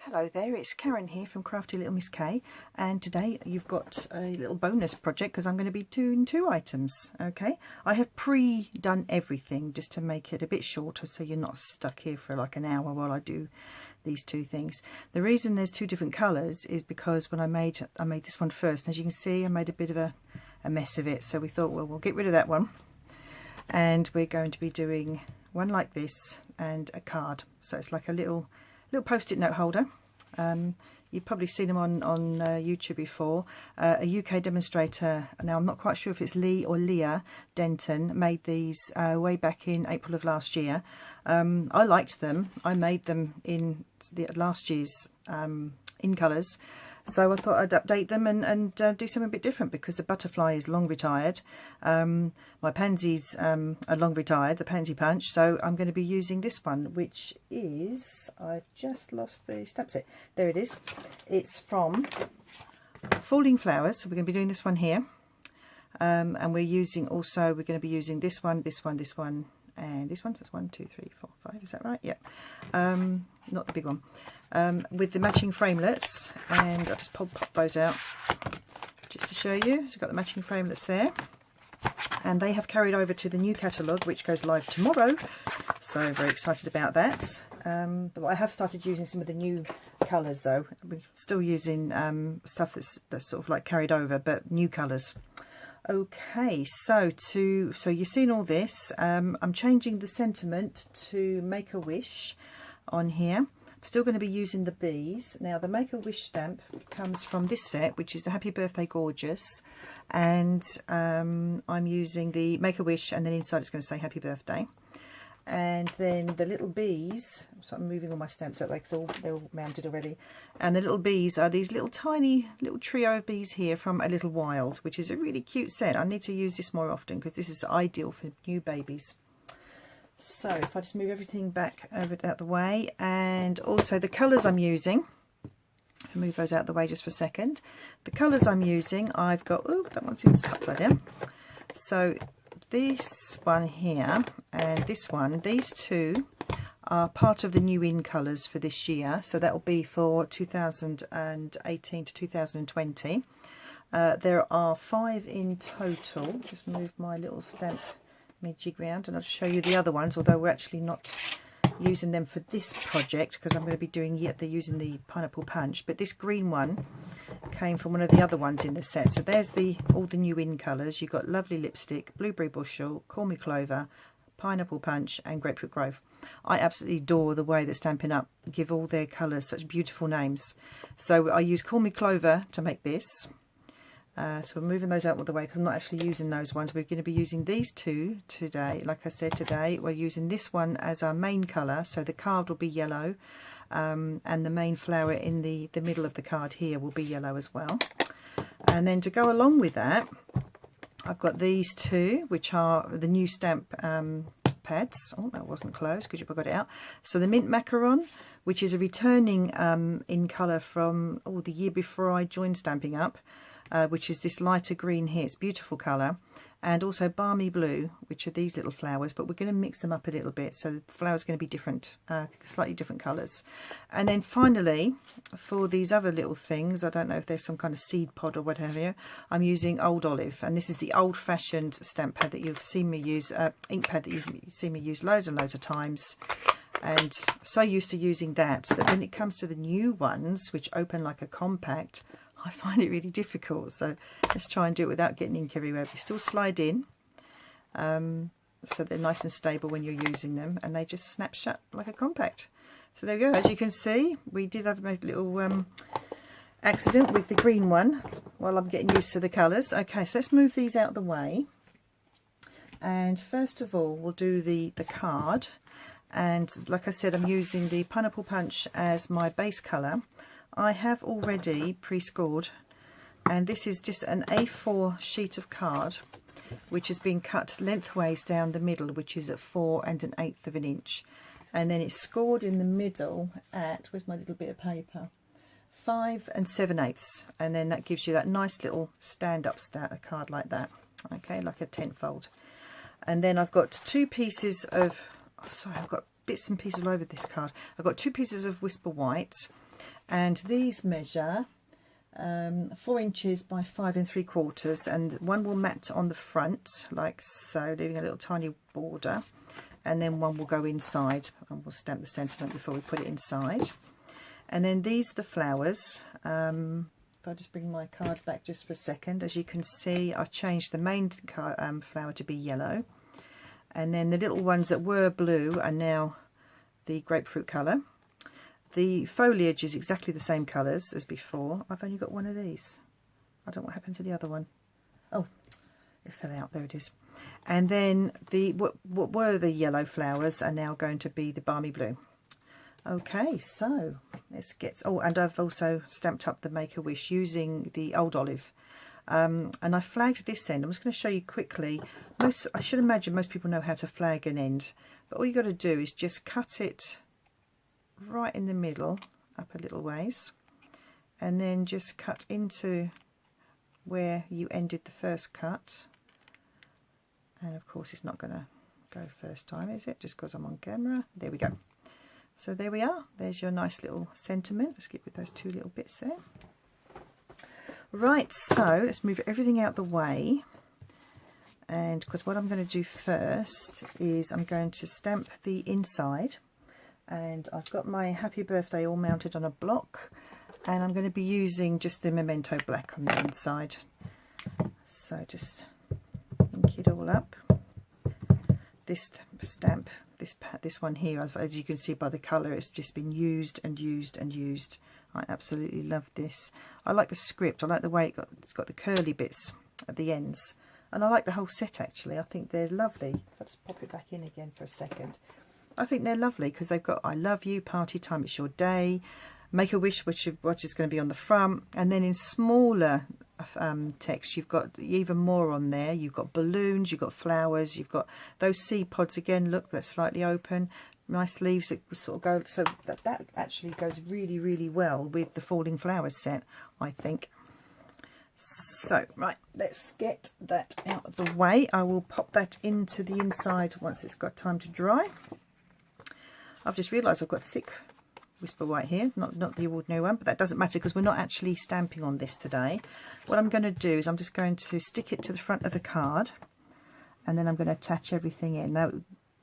Hello there, it's Karen here from Crafty Little Miss K, and today you've got a little bonus project because I'm going to be doing two items. Okay, I have pre-done everything just to make it a bit shorter so you're not stuck here for like an hour while I do these two things. The reason there's two different colours is because when I made this one first, and as you can see I made a bit of a mess of it, so we thought, well, we'll get rid of that one and we're going to be doing one like this and a card. So it's like a little post-it note holder. You've probably seen them on YouTube before. A UK demonstrator, now I'm not quite sure if it's Lee or Leah Denton, made these way back in April of last year. I liked them. I made them in last year's in colours. So I thought I'd update them and do something a bit different because the butterfly is long retired. My pansies are long retired, the pansy punch. So I'm going to be using this one, which is, I've just lost the stamp set. There it is. It's from Falling Flowers. So we're going to be doing this one here. And we're going to be using this one, this one, this one, and this one. So it's 1, 2, 3, 4, 5. Is that right? Yeah. Not the big one. With the matching framelets, and I'll just pop those out just to show you. So I've got the matching framelets there, and they have carried over to the new catalogue, which goes live tomorrow. So very excited about that. But I have started using some of the new colours though. We're still using stuff that's sort of like carried over, but new colours. Okay, so you've seen all this. I'm changing the sentiment to Make a Wish on here. I'm still going to be using the bees. Now the Make a Wish stamp comes from this set, which is the Happy Birthday Gorgeous, and I'm using the Make a Wish, and then inside it's going to say Happy Birthday. And then the little bees, so I'm moving all my stamps that way because they're all mounted already, and the little bees are these little tiny little trio of bees here from A Little Wild, which is a really cute set. I need to use this more often because this is ideal for new babies. So if I just move everything back over out the way, and also the colours I'm using, I'll move those out the way just for a second. The colours I'm using, I've got, oh, that one's upside down. So this one here and this one, these two are part of the new in colours for this year. So that will be for 2018 to 2020. There are 5 in total. Just move my little stamp jig round and I'll show you the other ones, although we're actually not using them for this project because I'm going to be doing they're using the pineapple punch, but this green one came from one of the other ones in the set. So there's all the new in colours. You've got Lovely Lipstick, Blueberry Bushel, Call Me Clover, Pineapple Punch and Grapefruit Grove. I absolutely adore the way that Stampin' Up give all their colours such beautiful names. So I use Call Me Clover to make this. So we're moving those out of the way because I'm not actually using those ones. We're going to be using these two today. Like I said, today we're using this one as our main colour, so the card will be yellow, and the main flower in the middle of the card here will be yellow as well. And then to go along with that, I've got these two, which are the new stamp pads. Oh, that wasn't closed because you've got it out. So the Mint Macaron, which is a returning in colour from the year before I joined Stampin' Up. Which is this lighter green here. It's beautiful colour. And also Balmy Blue, which are these little flowers, but we're going to mix them up a little bit, so the flowers are going to be different, slightly different colours. And then finally, for these other little things, I don't know if there's some kind of seed pod or whatever, I'm using Old Olive, and this is the old-fashioned stamp pad that you've seen me use, ink pad that you've seen me use loads and loads of times. And so used to using that when it comes to the new ones, which open like a compact, I find it really difficult. So let's try and do it without getting ink everywhere. But you still slide in, so they're nice and stable when you're using them, and they just snap shut like a compact. So there we go. As you can see, we did have a little accident with the green one while I'm getting used to the colours. Okay, so let's move these out of the way. And first of all, we'll do the card. And like I said, I'm using the Pineapple Punch as my base colour. I have already pre-scored, and this is just an A4 sheet of card which has been cut lengthways down the middle, which is at 4 1/8 of an inch, and then it's scored in the middle at, where's my little bit of paper, 5 7/8, and then that gives you that nice little stand-up card like that, okay, like a tent fold. And then I've got 2 pieces of, I've got bits and pieces all over this card. I've got 2 pieces of Whisper White, and these measure 4 inches by 5 3/4, and one will mat on the front like so, leaving a little tiny border, and then one will go inside, and we'll stamp the sentiment before we put it inside. And then these are the flowers. If I just bring my card back just for a second, as you can see, I've changed the main flower to be yellow, and then the little ones that were blue are now the grapefruit colour. The foliage is exactly the same colours as before. I've only got one of these. I don't know what happened to the other one. Oh, it fell out. There it is. And then what were the yellow flowers are now going to be the balmy blue. Okay, so let's get... Oh, and I've also stamped up the Make-A-Wish using the old olive. And I flagged this end. I'm just going to show you quickly. I should imagine most people know how to flag an end. But all you got to do is just cut it right in the middle, up a little ways, and then just cut into where you ended the first cut. And of course it's not going to go first time, is it? Just because I'm on camera. There we go. So there we are. There's your nice little sentiment. Let's get with those two little bits there. Right, so let's move everything out the way. And because what I'm going to do first is I'm going to stamp the inside. And I've got my happy birthday all mounted on a block, and I'm going to be using just the Memento black on the inside. So just ink it all up. This stamp, this one here, as you can see by the colour, it's just been used and used and used. I absolutely love this. I like the script. I like the way it's got the curly bits at the ends, and I like the whole set actually. I think they're lovely. If I just pop it back in again for a second. I think they're lovely because they've got I love you, party time, it's your day, Make-A-Wish, which is going to be on the front, and then in smaller text you've got even more on there. You've got balloons, you've got flowers, you've got those seed pods again, look, they're slightly open, nice leaves that sort of go, so that actually goes really, really well with the falling flowers set, I think. So right, let's get that out of the way. I will pop that into the inside once it's got time to dry. I've just realised I've got thick Whisper White here, not the ordinary one, but that doesn't matter because we're not actually stamping on this today. What I'm going to do is I'm just going to stick it to the front of the card, and then I'm going to attach everything in. Now,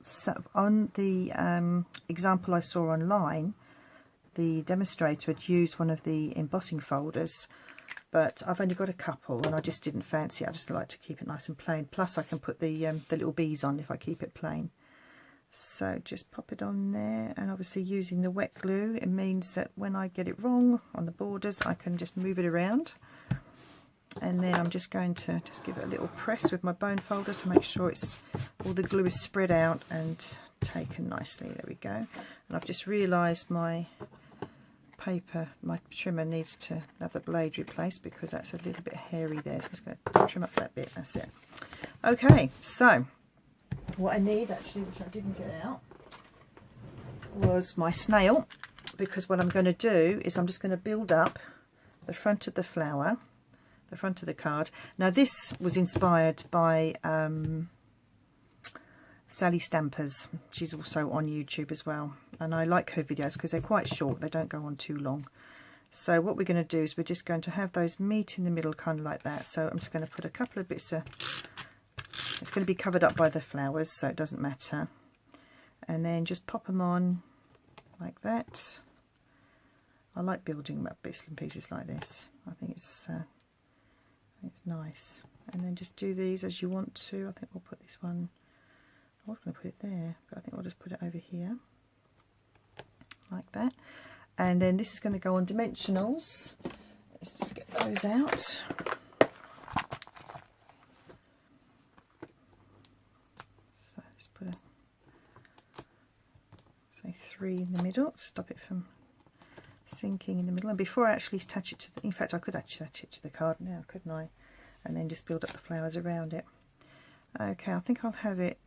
so on the example I saw online, the demonstrator had used one of the embossing folders, but I've only got a couple and I just didn't fancy it. I just like to keep it nice and plain. Plus I can put the little bees on if I keep it plain. So just pop it on there, and obviously using the wet glue, it means that when I get it wrong on the borders I can just move it around. And then I'm just going to just give it a little press with my bone folder to make sure all the glue is spread out and taken nicely. There we go. And I've just realised my paper, my trimmer needs to have the blade replaced because that's a little bit hairy there. So I'm just going to trim up that bit. That's it. Okay, so what I need actually, which I didn't get out, was my snail, because what I'm going to do is I'm just going to build up the front of the flower, the front of the card. Now this was inspired by Sally Stampers. She's also on YouTube as well, and I like her videos because they're quite short, they don't go on too long. So what we're going to do is we're just going to have those meet in the middle, kind of like that. So I'm just going to put a couple of bits of, it's going to be covered up by the flowers so it doesn't matter, and then just pop them on like that. I like building up bits and pieces like this. I think it's nice. And then just do these as you want to. I think we'll put this one, I was going to put it there, but I think we'll just put it over here like that. And then this is going to go on dimensionals. Let's just get those out. So just put say 3 in the middle, stop it from sinking in the middle. And before I actually attach it to in fact I could actually attach it to the card now, couldn't I? And then just build up the flowers around it. Okay, I think I'll have it,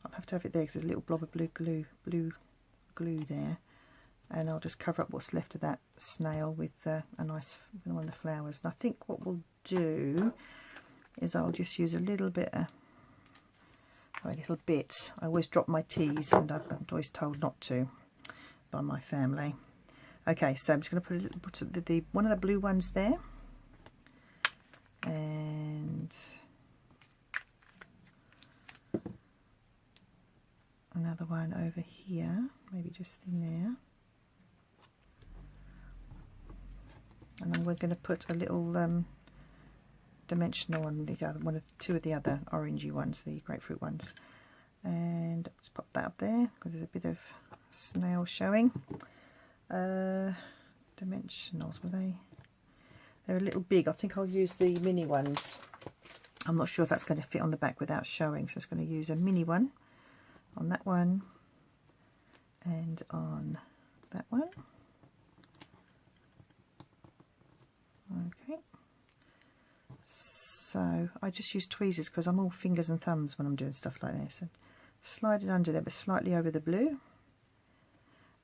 I'll have to have it there because there's a little blob of blue glue there, and I'll just cover up what's left of that snail with a nice one of the flowers. And I think what we'll do is I'll just use a little bit of, a little bit. I always drop my T's, and I'm always told not to by my family. Okay, so I'm just going to put one of the blue ones there, and another one over here, maybe just in there, and then we're going to put a little dimensional on the other two of the other orangey ones, the grapefruit ones, and let's pop that up there because there's a bit of snail showing. Dimensionals, were they? They're a little big. I think I'll use the mini ones. I'm not sure if that's going to fit on the back without showing, so I'm just going to use a mini one on that one and on that one. Okay, so I just use tweezers because I'm all fingers and thumbs when I'm doing stuff like this. So slide it under there, but slightly over the blue,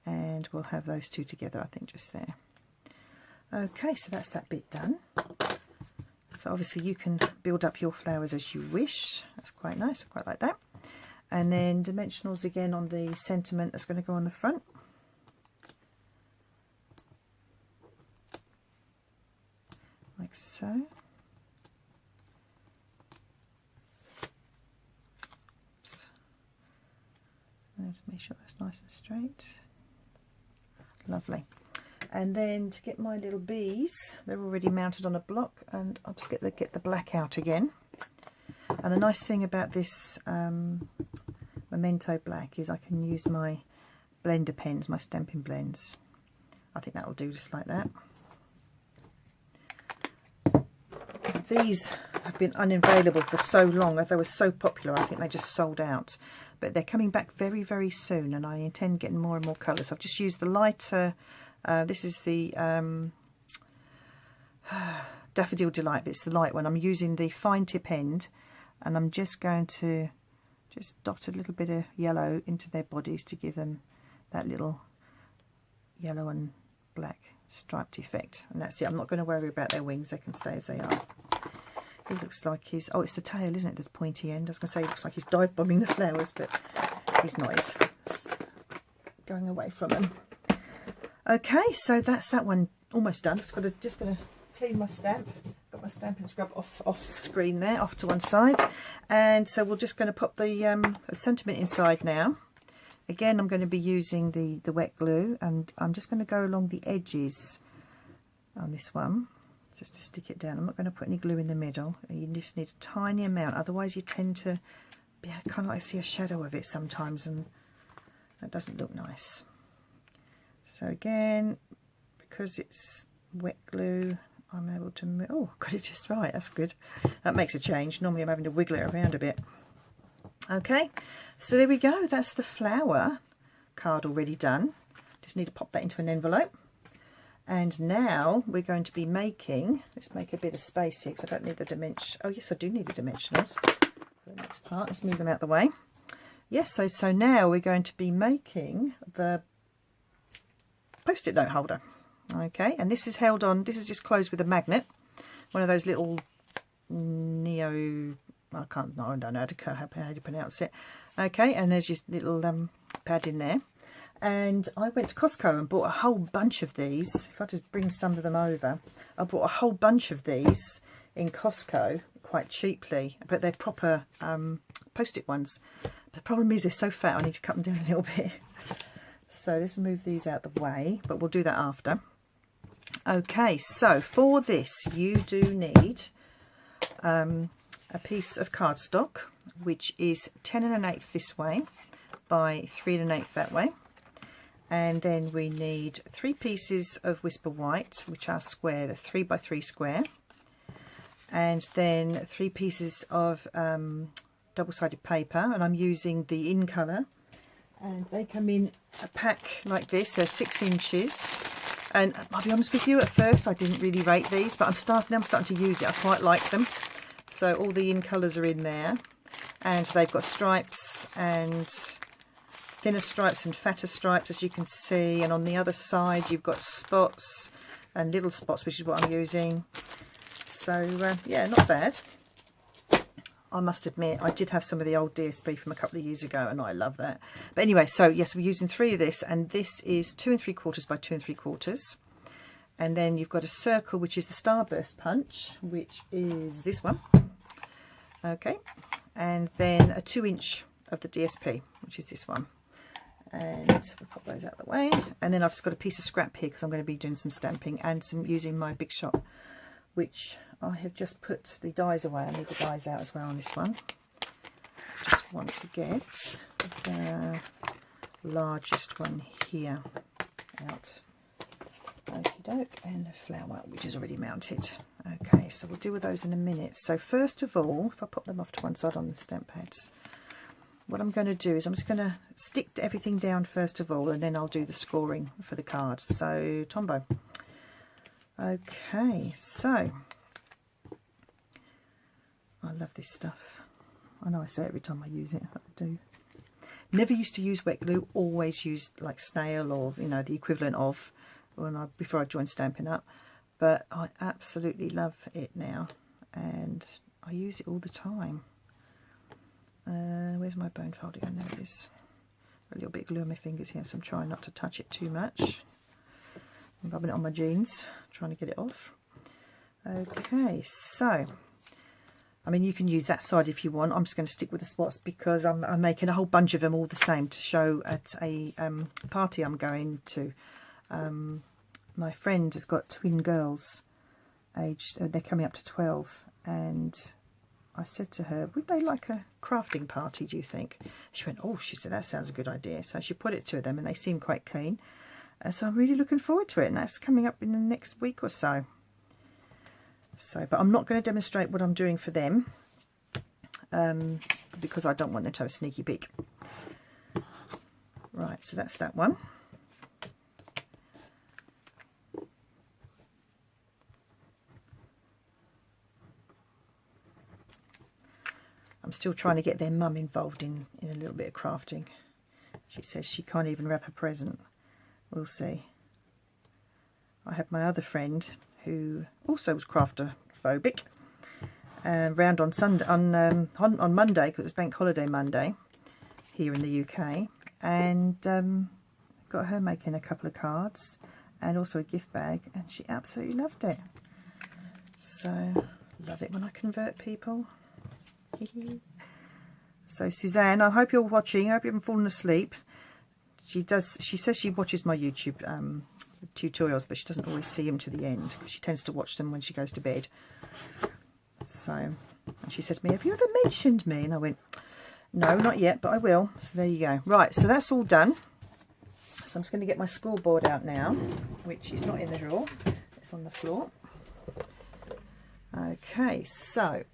and we'll have those two together, I think, just there. Okay, so that's that bit done. So obviously you can build up your flowers as you wish. That's quite nice, I quite like that. And then dimensionals again on the sentiment that's going to go on the front. Like so. Oops. Let's make sure that's nice and straight. Lovely. And then to get my little bees, they're already mounted on a block, and I'll just get the black out again. And the nice thing about this Memento black is I can use my blender pens, my Stampin' Blends. I think that'll do just like that. These have been unavailable for so long. They were so popular, I think they just sold out. But they're coming back very, very soon, and I intend getting more and more colours. I've just used the lighter, this is the Daffodil Delight, but it's the light one. I'm using the fine tip end, and I'm just going to dot a little bit of yellow into their bodies to give them that little yellow and black striped effect. And that's it. I'm not going to worry about their wings. They can stay as they are. He looks like he's... Oh, it's the tail, isn't it? This pointy end. I was going to say he looks like he's dive bombing the flowers, but he's not. He's going away from them. Okay, so that's that one almost done. Just going to clean my stamp. Got my Stampin' Scrub off screen there, off to one side. And so we're just going to pop the sentiment inside now. Again, I'm going to be using the wet glue, and I'm just going to go along the edges on this one, just to stick it down. I'm not going to put any glue in the middle. You just need a tiny amount, otherwise you tend to kind of like see a shadow of it sometimes, and that doesn't look nice. So again, because it's wet glue, I'm able to move. Oh, got it just right. That's good. That makes a change. Normally I'm having to wiggle it around a bit. Okay, so there we go. That's the flower card already done. Just need to pop that into an envelope. And now we're going to be making, let's make a bit of space here because I don't need the dimension. Oh yes, I do need the dimensionals for the next part. Let's move them out the way. Yes, so now we're going to be making the Post-it note holder. Okay, and this is held on, this is just closed with a magnet. One of those little I don't know how to pronounce it. Okay, and there's your little pad in there. And I went to Costco and bought a whole bunch of these. If I just bring some of them over, I bought a whole bunch of these in Costco quite cheaply, but they're proper Post-it ones. The problem is they're so fat, I need to cut them down a little bit. So let's move these out the way, but we'll do that after. Okay, so for this you do need a piece of cardstock, which is 10 1/8 this way by 3 1/8 that way. And then we need 3 pieces of Whisper White, which are square, they're 3 by 3 square. And then 3 pieces of double-sided paper, and I'm using the in colour. And they come in a pack like this, they're 6 inches. And I'll be honest with you, at first I didn't really rate these, but I'm starting to use it. I quite like them. So all the in colours are in there. And they've got stripes and thinner stripes and fatter stripes, as you can see. And on the other side you've got spots and little spots, which is what I'm using. So yeah, not bad. I must admit, I did have some of the old DSP from a couple of years ago, and I love that. But anyway, so yes, we're using 3 of this, and this is 2 3/4 by 2 3/4. And then you've got a circle, which is the Starburst punch, which is this one. Okay, and then a 2-inch of the DSP, which is this one. And we'll pop those out of the way. And then I've just got a piece of scrap here because I'm going to be doing some stamping and some using my Big Shot, which I have just put the dies away. I need the dies out as well on this one. Just want to get the largest one here out. Okie doke, and the flower, which is already mounted. Okay, so we'll deal with those in a minute. So first of all, if I pop them off to one side on the stamp pads, what I'm going to do is I'm just going to stick everything down first of all, and then I'll do the scoring for the cards. So Tombow. Okay, so I love this stuff. I know I say it every time I use it. I do. Never used to use wet glue. Always used like snail or the equivalent of before I joined Stampin' Up. But I absolutely love it now, and I use it all the time. Where's my bone folding? I know it is. A little bit of glue on my fingers here, so I'm trying not to touch it too much. I'm rubbing it on my jeans, trying to get it off. Okay, so I mean, you can use that side if you want. I'm just going to stick with the spots because I'm making a whole bunch of them all the same to show at a party I'm going to. My friend has got twin girls, aged they're coming up to 12, and I said to her, would they like a crafting party, do you think? She went, oh, she said, that sounds a good idea. So she put it to them, and they seem quite keen. So I'm really looking forward to it, and that's coming up in the next week or so. But I'm not going to demonstrate what I'm doing for them, because I don't want them to have a sneaky peek. Right, so that's that one. I'm still trying to get their mum involved in a little bit of crafting. She says she can't even wrap a present. We'll see. I had my other friend who also was crafter-phobic, round on Sunday, on Monday, because it was Bank Holiday Monday here in the UK, and got her making a couple of cards and also a gift bag, and she absolutely loved it. So, love it when I convert people. So Suzanne, I hope you're watching. I hope you haven't fallen asleep. She says she watches my YouTube tutorials, but she doesn't always see them to the end. She tends to watch them when she goes to bed. So, and she said to me, have you ever mentioned me? And I went, no, not yet, but I will. So there you go. Right, so that's all done. So I'm just going to get my scoreboard out now, which is not in the drawer. It's on the floor. Okay, so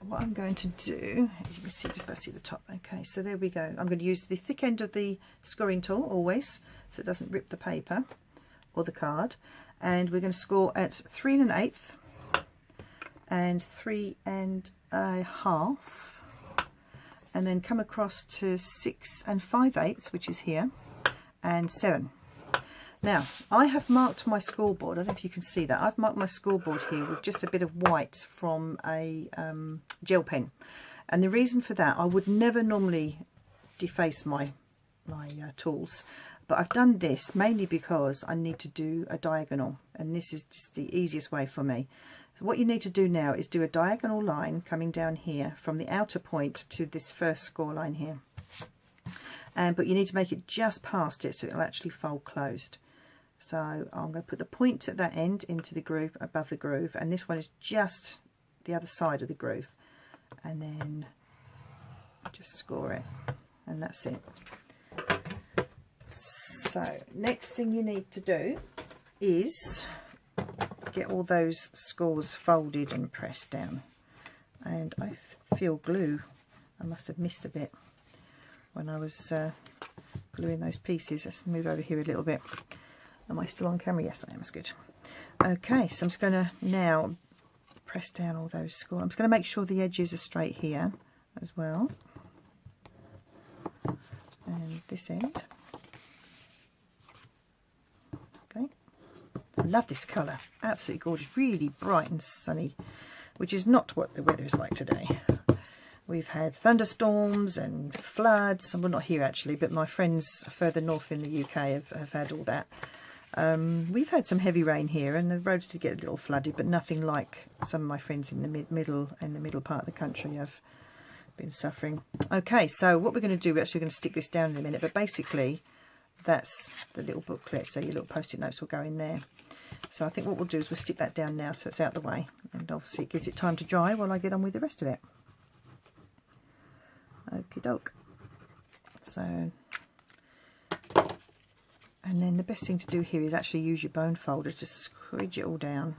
what I'm going to do, as you can see, just about to see the top. Okay, so there we go. I'm going to use the thick end of the scoring tool always, so it doesn't rip the paper or the card. And we're going to score at 3 1/8 and 3 1/2, and then come across to 6 5/8, which is here, and 7. Now, I have marked my scoreboard. I don't know if you can see that. I've marked my scoreboard here with just a bit of white from a gel pen. And the reason for that, I would never normally deface my tools. But I've done this mainly because I need to do a diagonal. And this is just the easiest way for me. So what you need to do now is do a diagonal line coming down here from the outer point to this first score line here. But you need to make it just past it so it'll actually fold closed. So I'm going to put the point at that end into the groove, above the groove, and this one is just the other side of the groove, and then just score it, and that's it. So next thing you need to do is get all those scores folded and pressed down, and I feel glue. I must have missed a bit when I was gluing those pieces. Let's move over here a little bit. Am I still on camera? Yes, I am. That's good. Okay, so I'm just going to now press down all those scores. I'm just going to make sure the edges are straight here as well. And this end. Okay. I love this colour. Absolutely gorgeous. Really bright and sunny, which is not what the weather is like today. We've had thunderstorms and floods. Well, not here actually, but my friends further north in the UK have had all that. We've had some heavy rain here, and the roads did get a little flooded, but nothing like some of my friends in the middle part of the country have been suffering. Okay, so what we're going to do, we're actually going to stick this down in a minute, but basically that's the little booklet, so your little post-it notes will go in there. So I think what we'll do is we'll stick that down now so it's out of the way, and obviously it gives it time to dry while I get on with the rest of it. Okie doke. So, and then the best thing to do here is actually use your bone folder to squidge it all down.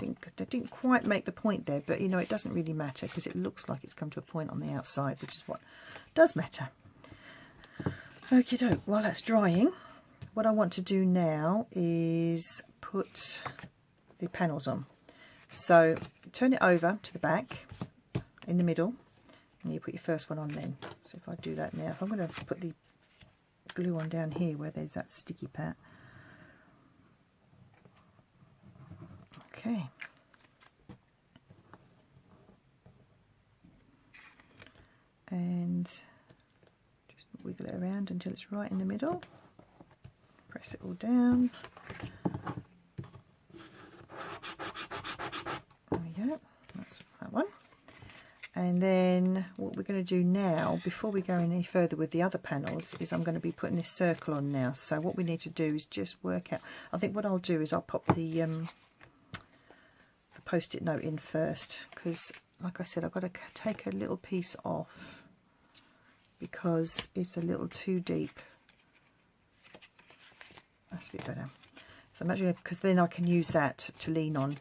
I didn't quite make the point there, but you know, it doesn't really matter because it looks like it's come to a point on the outside, which is what does matter. Okie doke. While that's drying, what I want to do now is put the panels on. So turn it over to the back in the middle, and you put your first one on then. So if I do that now, if I'm going to put the glue on down here where there's that sticky pat. Okay. And just wiggle it around until it's right in the middle. Press it all down. There we go. That's that one. And then what we're going to do now, before we go any further with the other panels, is I'm going to be putting this circle on now. So what we need to do is just work out. I think what I'll do is I'll pop the post-it note in first, because like I said, I've got to take a little piece off because it's a little too deep. That's a bit better. So I'm actually, because then I can use that to lean on.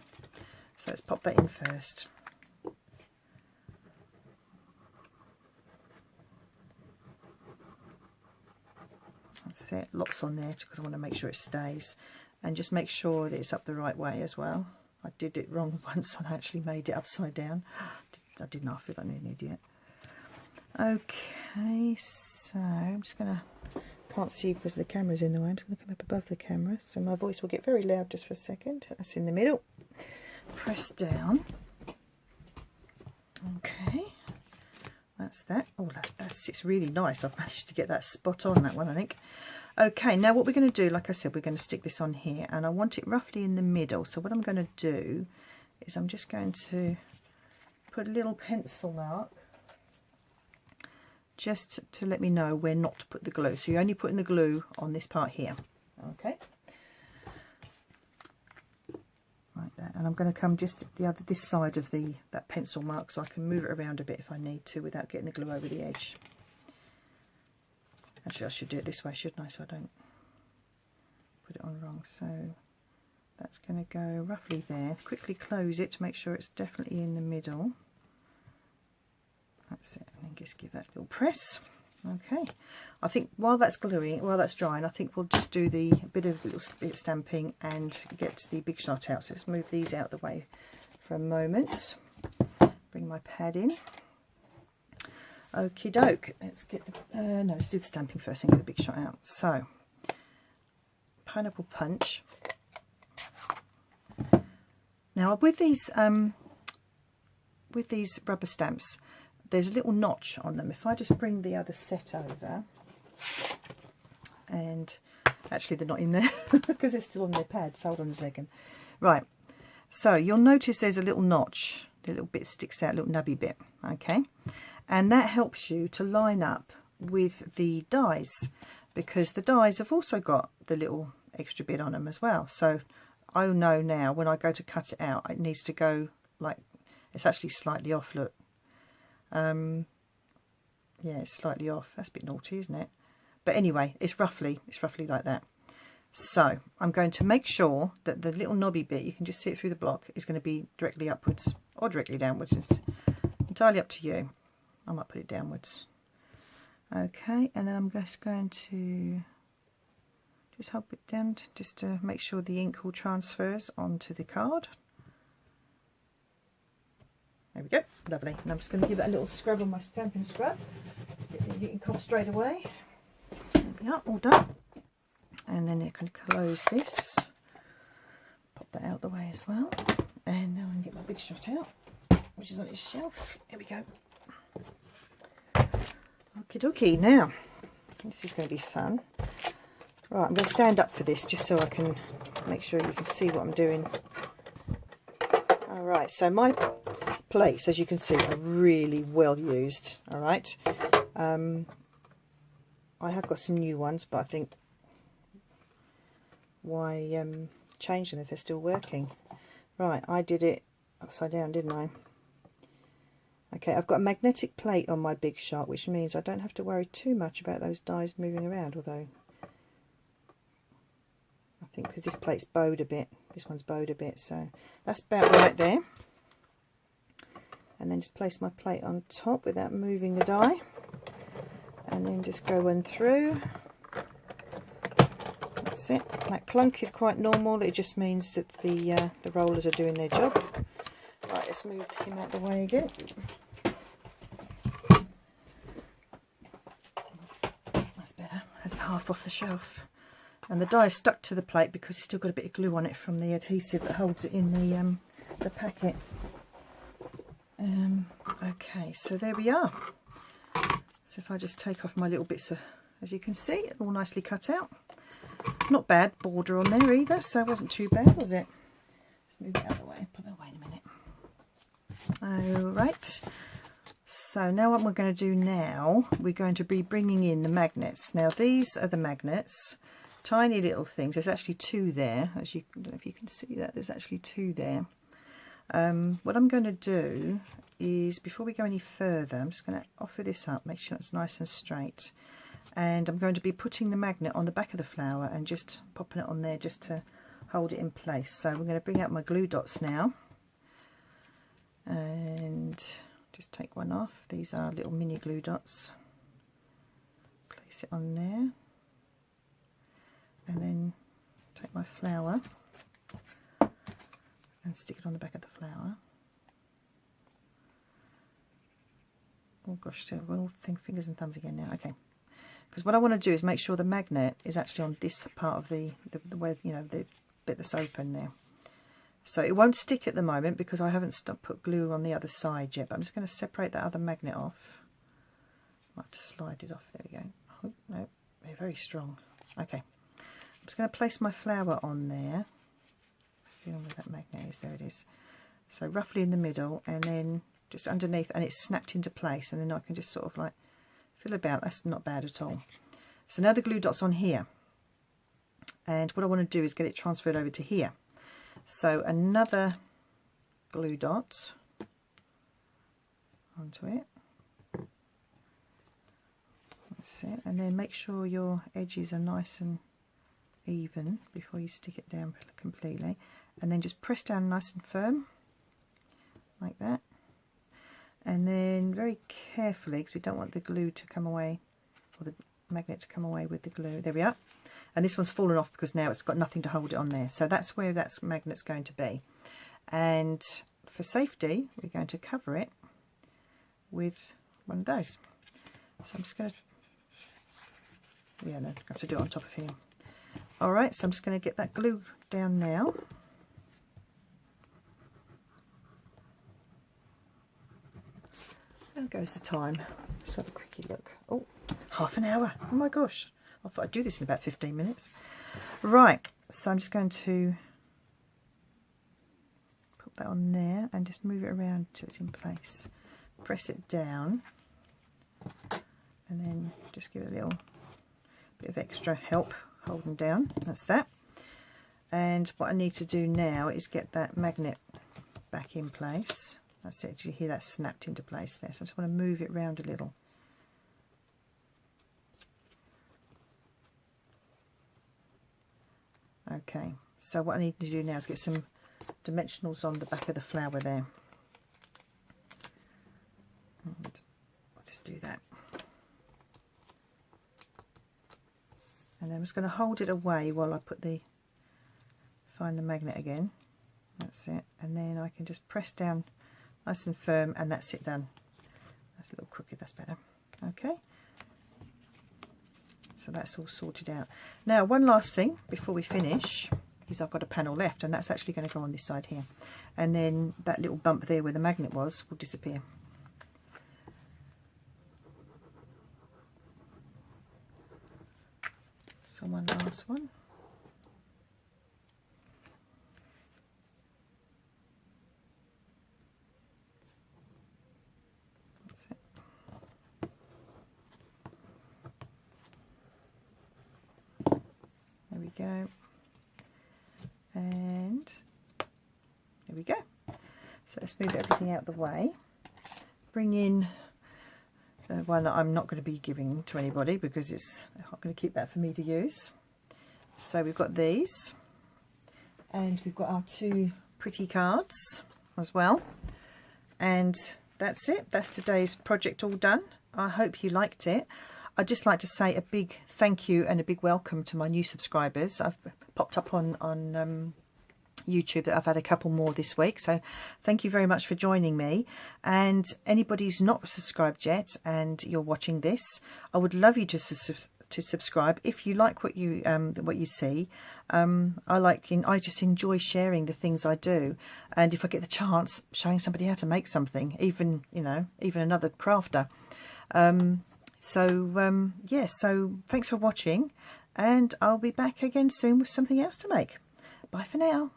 So let's pop that in first. That's it, lots on there because I want to make sure it stays, and just make sure that it's up the right way as well. I did it wrong once and I actually made it upside down. I didn't. I feel like an idiot. Okay, so I'm just going to, can't see because the camera's in the way, I'm just going to come up above the camera so my voice will get very loud just for a second. That's in the middle. Press down. Okay, that's that. Oh, that sits really nice. I've managed to get that spot on, that one, I think. Okay, now what we're going to do, like I said, we're going to stick this on here, and I want it roughly in the middle. So what I'm going to do is I'm just going to put a little pencil mark just to let me know where not to put the glue. So you're only putting the glue on this part here. Okay, like that. And I'm going to come just this side of that pencil mark so I can move it around a bit if I need to without getting the glue over the edge. Actually, I should do it this way, shouldn't I, so I don't put it on wrong. So that's going to go roughly there. Quickly close it to make sure it's definitely in the middle. That's it, and then just give that a little press. Okay, I think while that's drying, I think we'll just do the bit of stamping and get the Big Shot out. So let's move these out of the way for a moment. Bring my pad in. Okie doke, let's get the, no, let's do the stamping first and get the Big Shot out. So, Pineapple Punch. Now with these rubber stamps, there's a little notch on them. If I just bring the other set over, and actually they're not in there because they're still on their pads. Hold on a second. Right, so you'll notice there's a little notch, the little bit sticks out, a little nubby bit, okay? And that helps you to line up with the dies, because the dies have also got the little extra bit on them as well. So I know now when I go to cut it out, it needs to go like, it's actually slightly off, look. Yeah, it's slightly off. That's a bit naughty, isn't it? But anyway, it's roughly like that. So I'm going to make sure that the little knobby bit, you can just see it through the block, is going to be directly upwards or directly downwards. It's entirely up to you. I might put it downwards. Okay, and then I'm just going to just hold it down just to make sure the ink all transfers onto the card. There we go, lovely. And I'm just going to give that a little scrub on my Stampin' Scrub. Get the ink off straight away. There we are, all done. And then I can close this. Pop that out the way as well. And now I can get my Big Shot out. which is on its shelf. Here we go. Okie dokie, now this is going to be fun. Right, I'm going to stand up for this just so I can make sure you can see what I'm doing. Alright, so my plates, as you can see, are really well used. Alright, I have got some new ones, but I think why change them if they're still working? Right, I did it upside down, didn't I? Okay, I've got a magnetic plate on my big shot, which means I don't have to worry too much about those dies moving around, although I think because this plate's bowed a bit, this one's bowed a bit, so that's about right there. And then just place my plate on top without moving the die, and then just go one through. That's it. That clunk is quite normal, it just means that the rollers are doing their job. Right, let's move him out of the way again. That's better. I had it half off the shelf. And the die is stuck to the plate because it's still got a bit of glue on it from the adhesive that holds it in the packet. Okay, so there we are. So if I just take off my little bits of, as you can see, all nicely cut out. Not bad border on there either, so it wasn't too bad, was it? Let's move it out of the way. Put that away in a minute. Alright, so now what we're going to do now, we're going to be bringing in the magnets. Now these are the magnets, tiny little things. There's actually two there, as you, I don't know if you can see that, there's actually two there. What I'm going to do is, before we go any further, I'm just going to offer this up, make sure it's nice and straight. And I'm going to be putting the magnet on the back of the flower and just popping it on there just to hold it in place. So we're going to bring out my glue dots now and just take one off. These are little mini glue dots. Place it on there and then take my flower and stick it on the back of the flower. Oh gosh, I've got all fingers and thumbs again now. Okay. Because what I want to do is make sure the magnet is actually on this part of the way, you know, the bit that's open there. So it won't stick at the moment because I haven't put glue on the other side yet, but I'm just going to separate that other magnet off. I might have to slide it off. There we go. Oh, no, they're very strong. Okay. I'm just going to place my flower on there. Feel where that magnet is. There it is. So roughly in the middle and then just underneath, and it's snapped into place, and then I can just sort of like fill about. That's not bad at all. So now the glue dot's on here, and what I want to do is get it transferred over to here. So another glue dot onto it. That's it. And then make sure your edges are nice and even before you stick it down completely, and then just press down nice and firm like that. And then very carefully, because we don't want the glue to come away, or the magnet to come away with the glue. There we are. And this one's fallen off because now it's got nothing to hold it on there. So that's where that magnet's going to be. And for safety, we're going to cover it with one of those. So I'm just going to, yeah, no, I have to do it on top of here. Alright, so I'm just going to get that glue down now. There goes the time. Let's have a quickie look. Oh, half an hour. Oh my gosh. I thought I'd do this in about 15 minutes. Right, so I'm just going to put that on there and just move it around till it's in place. Press it down and then just give it a little bit of extra help holding down. That's that. And what I need to do now is get that magnet back in place. That's it, you hear that snapped into place there, so I just want to move it around a little. Okay, so what I need to do now is get some dimensionals on the back of the flower there. And I'll just do that. And then I'm just going to hold it away while I find the magnet again. That's it, and then I can just press down nice and firm, and that's it done. That's a little crooked, that's better. Okay, so that's all sorted out. Now one last thing before we finish. is I've got a panel left, and that's actually going to go on this side here, and then that little bump there where the magnet was will disappear. So one last one. That's it. There we go. And there we go. So let's move everything out of the way. Bring in the one that I'm not going to be giving to anybody because I'm going to keep that for me to use. So we've got these, and we've got our two pretty cards as well. And that's it. That's today's project all done. I hope you liked it. I'd just like to say a big thank you and a big welcome to my new subscribers. I've popped up on YouTube that I've had a couple more this week, so thank you very much for joining me. And anybody who's not subscribed yet and you're watching this, I would love you to subscribe if you like what you see. I just enjoy sharing the things I do, and if I get the chance, showing somebody how to make something, even another crafter. Yeah, so thanks for watching, and I'll be back again soon with something else to make. Bye for now.